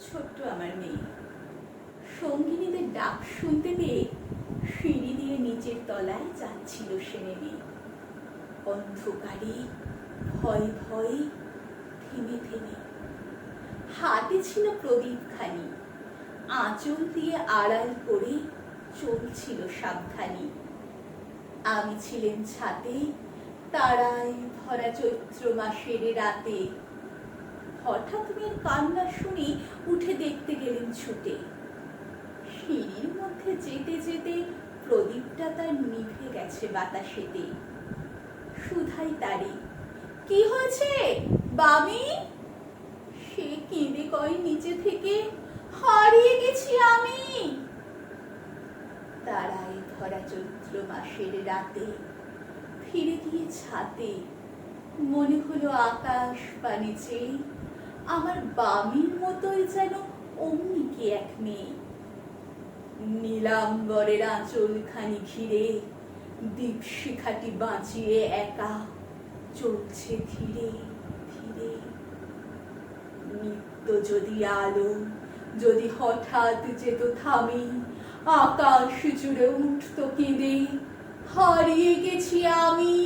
ছোট্ট আমার মেয়ে সঙ্গিনীদের ডাক শুনতে পেয়ে সিঁড়ি দিয়ে নিচের তলায় যাচ্ছিল সে নেমে। অন্ধকারে ভয়ে ভয়ে থেমে থেমে হাতে ছিল প্রদীপ খানি, আঁচল দিয়ে আড়াল করে চলছিল সাবধানী। আমি ছিলেন ছাতে তারায় ভরা চৈত্র মাসের রাতে। হঠাৎ মেয়ের কান্না শুনে উঠে দেখতে গেলেন ছুটে। সিঁড়ির মধ্যে যেতে যেতে প্রদীপটা তার নিভে গেছে বাতাসেতে। সুধাই তারে, কি হয়েছে বামি? সে কেঁদে কয় নিচে থেকে, হারিয়ে গেছি আমি। তারায় ভরা চৈত্র মাসের রাতে ফিরে গিয়ে ছাতে মনে হলো আকাশ পানে চেয়ে আমার বামির মতোই যেন অমনি কি এক মেয়ে। নীলাম্বরের আঁচলখানি ঘিরে দীপশিখাটি বাঁচিয়ে একা চলছে ধীরে ধীরে। নিত্য যদি আলো যদি হঠাৎ যেত থামে, আকাশ জুড়ে উঠত কেঁদে, হারিয়ে গেছি আমি।